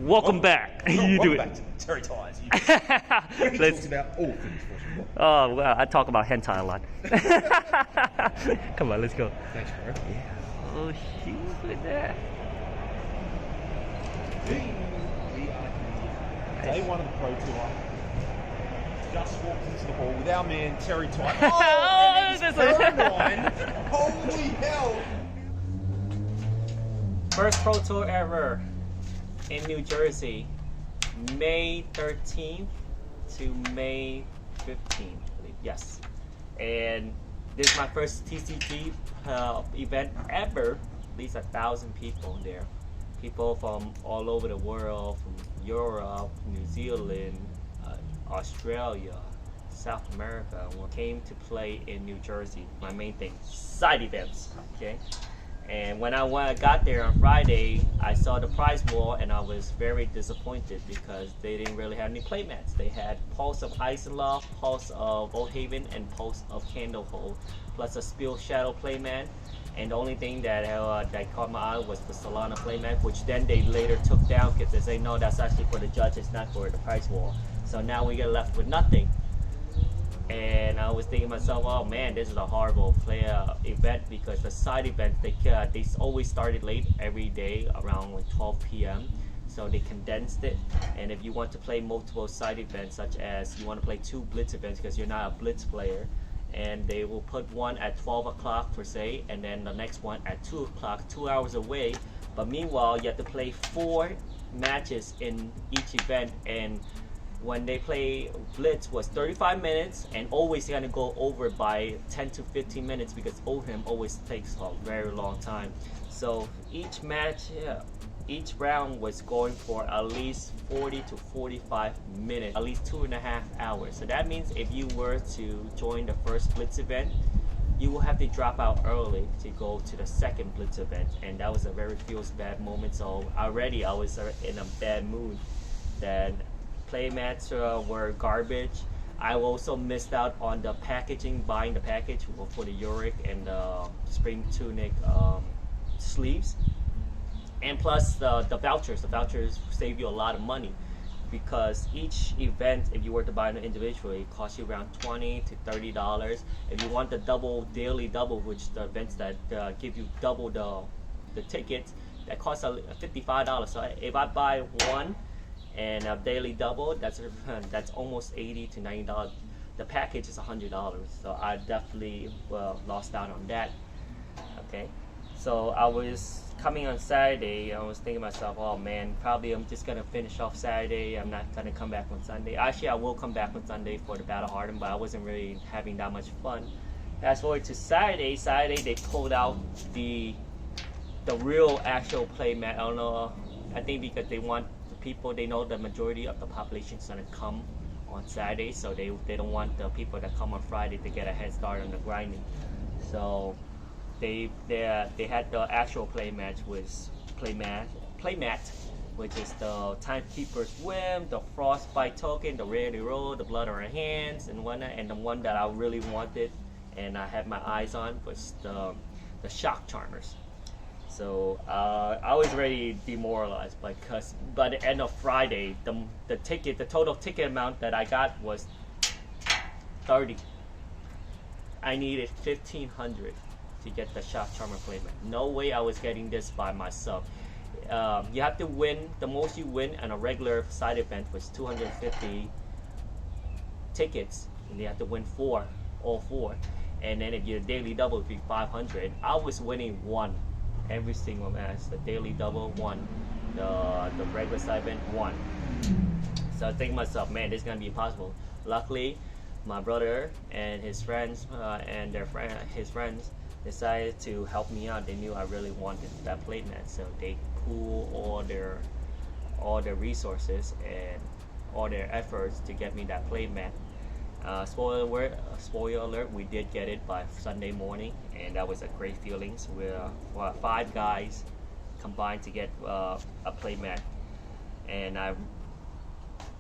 welcome back. You do it. Terry Ties. Let's- talks about all things football. Oh, well, I talk about hentai a lot. Come on, let's go. Thanks, bro. Yeah. Oh, shoot, look at that. We are here. Day one of the Pro Tour. Just walked into the hall with our man Terry Ties. Oh, and he's Pro-9. Holy hell! First Pro Tour ever in New Jersey, May 13th to May 15th, I believe. Yes. And this is my first TCG event ever. At least 1,000 people there. People from all over the world, from Europe, New Zealand, Australia, South America, came to play in New Jersey. My main thing, side events, okay? And when I got there on Friday, I saw the prize wall and I was very disappointed because they didn't really have any playmats. They had Pulse of Isenloft, Pulse of Oldhaven, and Pulse of Candlehold, plus a Spill Shadow playmat. And the only thing that caught my eye was the Solana playmat, which then they later took down because they say, no, that's actually for the judges, not for the prize wall. So now we get left with nothing. And I was thinking to myself, oh man, this is a horrible event because the side events, they always started late every day around like 12 p.m. So they condensed it. And if you want to play multiple side events, such as you want to play 2 blitz events because you're not a blitz player, and they will put one at 12 o'clock per se, and then the next one at 2 o'clock, 2 hours away. But meanwhile, you have to play 4 matches in each event, and when they play blitz was 35 minutes, and always you're gonna go over by 10 to 15 minutes because Oldham always takes a very long time. So each match, each round was going for at least 40 to 45 minutes, at least 2.5 hours. So that means if you were to join the first blitz event, you will have to drop out early to go to the second blitz event, and that was a very feels bad moment. So already I was in a bad mood. Then playmats were garbage. I also missed out on the packaging, buying the package for the Yorick and the Spring Tunic sleeves. And plus the vouchers. The vouchers save you a lot of money because each event, if you were to buy it individually, it costs you around $20 to $30. If you want the daily double, which the events that give you double the tickets, that costs $55. So if I buy one and a daily double, that's almost $80 to $90. The package is $100, so I definitely lost out on that. Okay, so I was coming on Saturday. I was thinking to myself, oh man, probably I'm just gonna finish off Saturday. I'm not gonna come back on Sunday. Actually, I will come back on Sunday for the Battle Hardened, but I wasn't really having that much fun. Fast forward to Saturday. Saturday they pulled out the real actual playmat. I don't know. I think because they want people, they know the majority of the population is going to come on Saturday, so they don't want the people that come on Friday to get a head start on the grinding. So they had the actual playmat, which is the Timekeeper's Whim, the Frostbite Token, the Rarity Roll, the Blood on Our Hands, and whatnot. And the one that I really wanted and I had my eyes on was the Shock Charmers. So I was really demoralized because by the end of Friday, the total ticket amount that I got was 30. I needed 1,500 to get the Shock Charmer playmat. No way I was getting this by myself. You have to win. The most you win on a regular side event was 250 tickets, and you have to win all four. And then if you're daily double, it'd be 500. I was winning one. Every single match, the daily double, 1. The regular side event, 1. So I think to myself, man, this is gonna be impossible. Luckily, my brother and his friends his friends decided to help me out. They knew I really wanted that playmat, so they pooled all their resources and all their efforts to get me that playmat. Spoiler alert, we did get it by Sunday morning, and that was a great feeling. So we're 5 guys combined to get a playmat, and I'm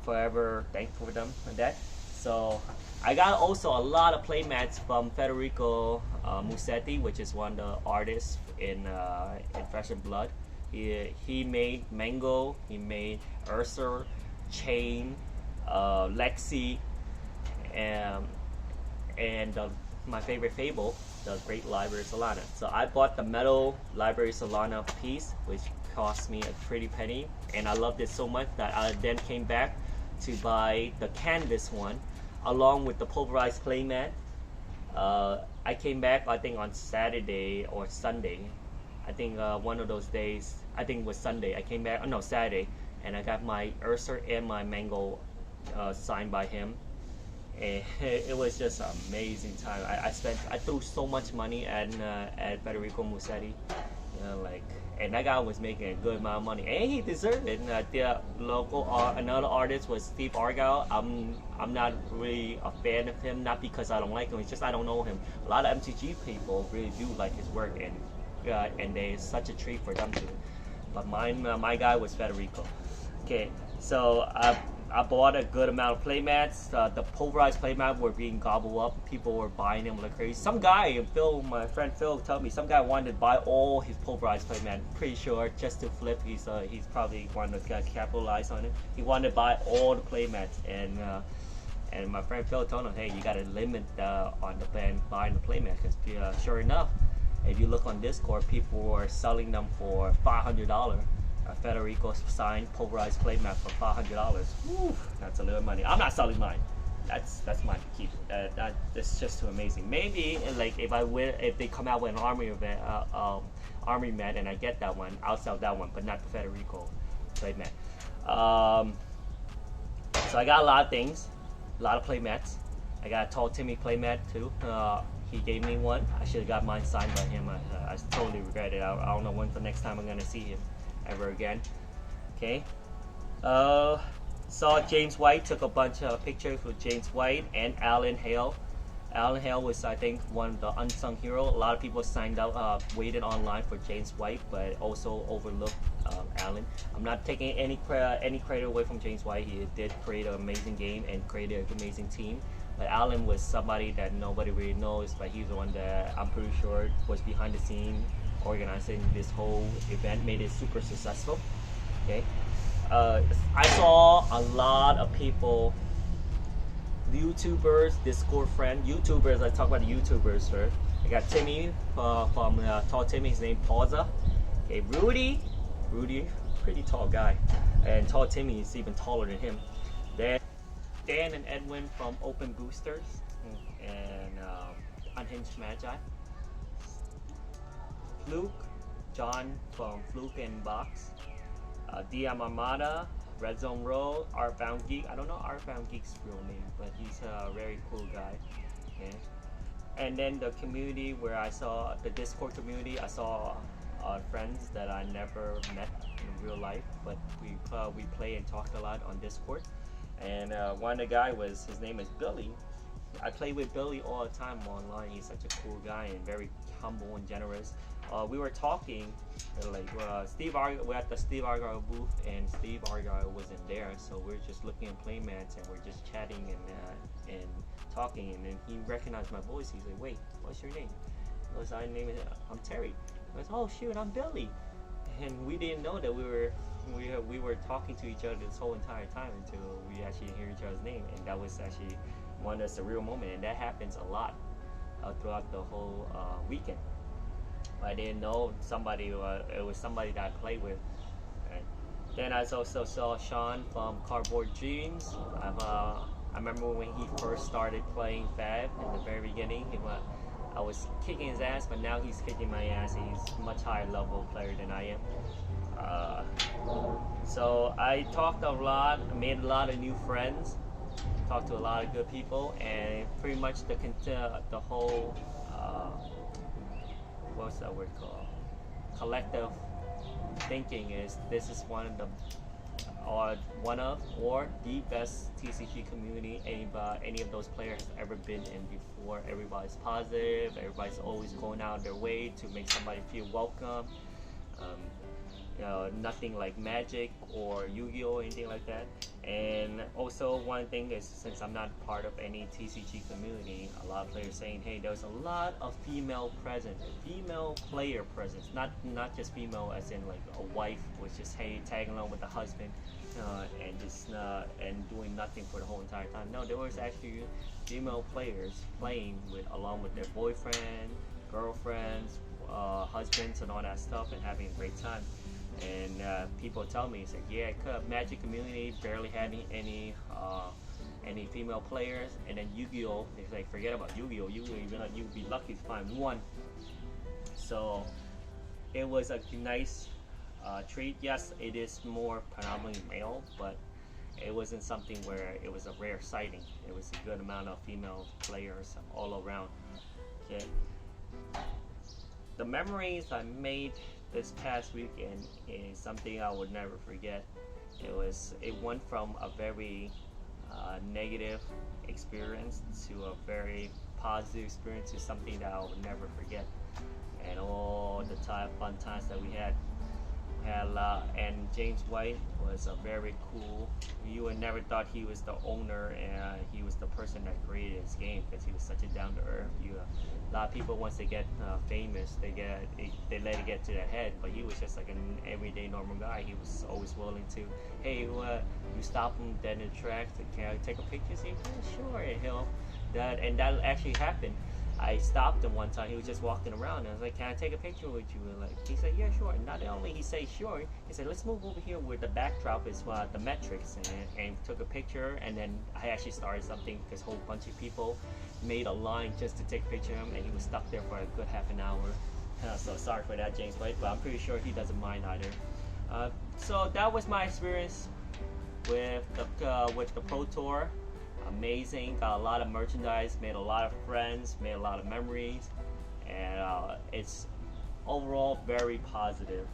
forever thankful for them for that. So I got also a lot of playmats from Federico Musetti, which is one of the artists in Flesh and Blood. He made Mango, he made Ursa, Chain, Lexi, and my favorite Fable, the Great Library Solana. So I bought the metal Library Solana piece, which cost me a pretty penny, and I loved it so much that I then came back to buy the canvas one, along with the pulverized playmat. I came back, I think on Saturday or Sunday. I think one of those days, I think it was Sunday. I came back, no, Saturday, and I got my Ursa and my Mango signed by him. And it was just an amazing time. I threw so much money at Federico Musetti, and that guy was making a good amount of money, and he deserved it. And the local another artist was Steve Argyle. I'm not really a fan of him, not because I don't like him. It's just I don't know him. A lot of MTG people really do like his work, and it's such a treat for them to. But my guy was Federico. Okay, so I bought a good amount of playmats. The pulverized playmat were being gobbled up. People were buying them like crazy. Some guy, my friend Phil, told me some guy wanted to buy all his pulverized playmat. Pretty sure just to flip. He's probably wanted to capitalize on it. He wanted to buy all the playmats, and my friend Phil told him, hey, you got to limit on the plan buying the playmat, because sure enough, if you look on Discord, people were selling them for $500. Federico signed pulverized playmat for $500. Woo, that's a little money. I'm not selling mine. That's mine to keep. That's just too amazing. Maybe if they come out with an army mat and I get that one, I'll sell that one, but not the Federico playmat. So I got a lot of things, a lot of playmats. I got a Tall Timmy playmat too. He gave me one. I should have got mine signed by him. I totally regret it. I don't know when's the next time I'm gonna see him ever again. Okay. Saw James White, took a bunch of pictures with James White and Alan Hale. Alan Hale was, I think, one of the unsung heroes. A lot of people signed up, waited online for James White, but also overlooked Alan. I'm not taking any credit away from James White. He did create an amazing game and created an amazing team. But Alan was somebody that nobody really knows, but he's the one that I'm pretty sure was behind the scene organizing this whole event, made it super successful. Okay, I saw a lot of people, YouTubers, Discord friends, YouTubers. Let's talk about the YouTubers first. I got Timmy from Tall Timmy. His name Pauza. Okay, Rudy, pretty tall guy, and Tall Timmy is even taller than him. Then Dan and Edwin from Open Boosters and Unhinged Magi. Fluke, John from Fluke and Box, DM Armada, Red Zone Row, Artbound Geek. I don't know Artbound Geek's real name, but he's a very cool guy. Okay. And then the community where I saw the Discord community, I saw friends that I never met in real life, but we play and talk a lot on Discord. And one of the guy his name is Billy. I play with Billy all the time online. He's such a cool guy and very humble and generous. We were talking, Steve Argyle, we're at the Steve Argyle booth, and Steve Argyle wasn't there, so we're just looking at playmats and we're just chatting and talking, and then he recognized my voice. He's like, "Wait, what's your name?" I was, "I'm Terry." I was, "Oh shoot, I'm Billy," and we didn't know that we were talking to each other this whole entire time until we actually hear each other's name, and that was actually one of the surreal moments, and that happens a lot throughout the whole weekend. I didn't know it was somebody that I played with. And then I also saw Sean from Cardboard Dreams. I remember when he first started playing FAB in the very beginning. I was kicking his ass, but now he's kicking my ass. He's a much higher level player than I am. So I talked a lot, made a lot of new friends, talked to a lot of good people, and pretty much the whole what's that word called? Collective thinking is this is one of the best TCG community any of those players have ever been in before. Everybody's positive. Everybody's always going out of their way to make somebody feel welcome. nothing like Magic or Yu-Gi-Oh or anything like that. And also one thing is, since I'm not part of any TCG community, a lot of players saying, hey, there's a lot of female presence, female player presence, not just female as in like a wife was just hey tagging along with the husband and just and doing nothing for the whole entire time. No, there was actually female players playing along with their boyfriend, girlfriends, husbands, and all that stuff, and having a great time. And people tell me, it's like, yeah, Magic community barely had any female players, and then Yu-Gi-Oh, it's like, forget about Yu-Gi-Oh. You'd be lucky to find one. So it was a nice treat. Yes, it is more predominantly male, but it wasn't something where it was a rare sighting. It was a good amount of female players all around. Okay. The memories I made this past weekend is something I would never forget. It went from a very negative experience to a very positive experience to something that I would never forget. And all the fun times that we had a lot. And James White was a very cool. You would never thought he was the owner and he was the person that created his game, because he was such a down to earth. A lot of people, once they get famous, they let it get to their head. But he was just like an everyday normal guy. He was always willing to, hey, you stop him dead in the tracks. Can I take a picture? Say, yeah, sure. And that actually happened. I stopped him one time. He was just walking around, and I was like, "Can I take a picture with you?" And he said, "Yeah, sure." And not only he said sure, he said, "Let's move over here where the backdrop is the metrics," and took a picture. And then I actually started something because a whole bunch of people made a line just to take a picture of him, and he was stuck there for a good half an hour. So sorry for that, James White, but I'm pretty sure he doesn't mind either. So that was my experience with the Pro Tour. Amazing, got a lot of merchandise, made a lot of friends, made a lot of memories, and it's overall very positive,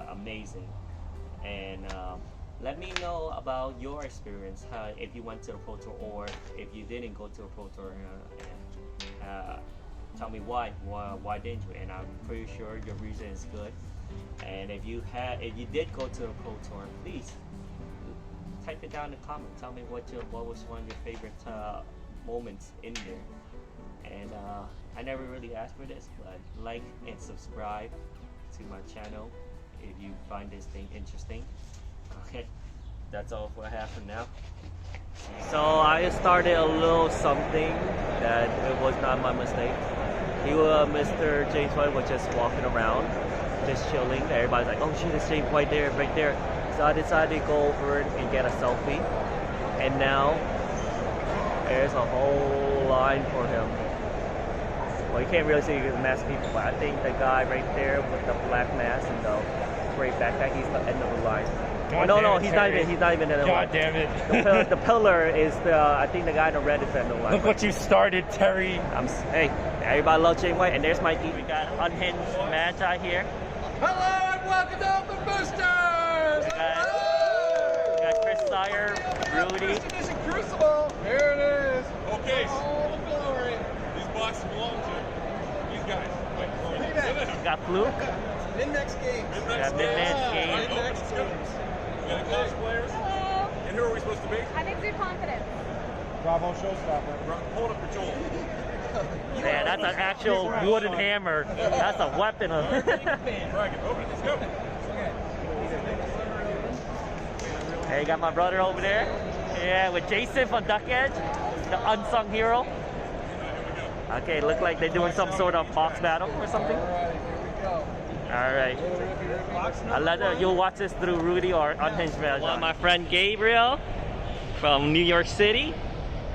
amazing. And let me know about your experience, if you went to the Pro Tour or if you didn't go to a Pro Tour, and tell me why didn't you? And I'm pretty sure your reason is good. And if you did go to a Pro Tour, please type it down in the comments. Tell me what was one of your favorite moments in there. And I never really asked for this, but like and subscribe to my channel if you find this thing interesting. Okay, that's all I have for now. So I started a little something that it was not my mistake. Mr. James White was just walking around, just chilling. Everybody's like, "Oh shit, it's James White there, right there." So I decided to go over and get a selfie, and now there's a whole line for him. Well, you can't really see the mask people, but I think the guy right there with the black mask and the great backpack, he's the end of the line. He's not even in the line. God damn it. The pillar is I think the guy in the red is the end of the line. Look what you started, Terry. Hey, everybody loves James White, and there's Mikey. We got Unhinged Magi here. Hello and welcome to Open Boosters! We got Chris Sire, Rudy. Edition Crucible. Here it is. Okay, All the glory. these boxes belong to these guys. Wait, We got Fluke. Index games. We got Midnight Game. Let's go. We got cosplayers. And who are we supposed to be? I exude confidence. Bravo Showstopper. Hold up, Patrol. Man, that's an actual wooden hammer. That's a weapon. Dragon, open it. Let's go. Hey, got my brother over there. Yeah, with Jason from Duck Edge, the unsung hero. Okay, look like they're doing some sort of box battle or something. All right. You'll watch this through Rudy or Unhinged Magi. My friend Gabriel from New York City,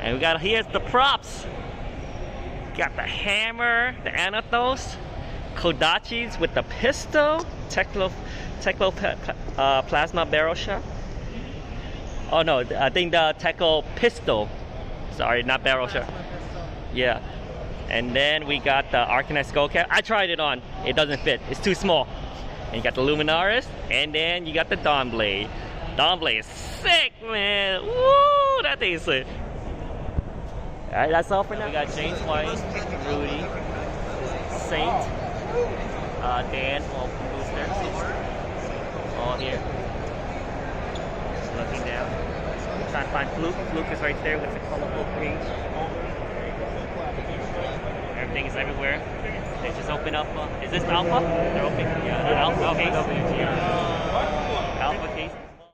and here's the props. Got the hammer, the Anathos, Kodachis with the pistol, Teklo plasma barrel shot. Oh no, I think the Teklo pistol. Sorry, not barrel shot. Yeah. And then we got the Arcanine skull cap. I tried it on. It doesn't fit. It's too small. And you got the Luminaris, and then you got the Dawnblade. Dawnblade is sick, man. Woo, that thing is sick. Alright, that's all for now. We got James White, Rudy, Saint, Dan from Booster, all here. Just looking now. Trying to find Fluke. Fluke is right there with the colorful page. Everything is everywhere. They just open up. Is this alpha? They're open. Yeah, the alpha. Okay.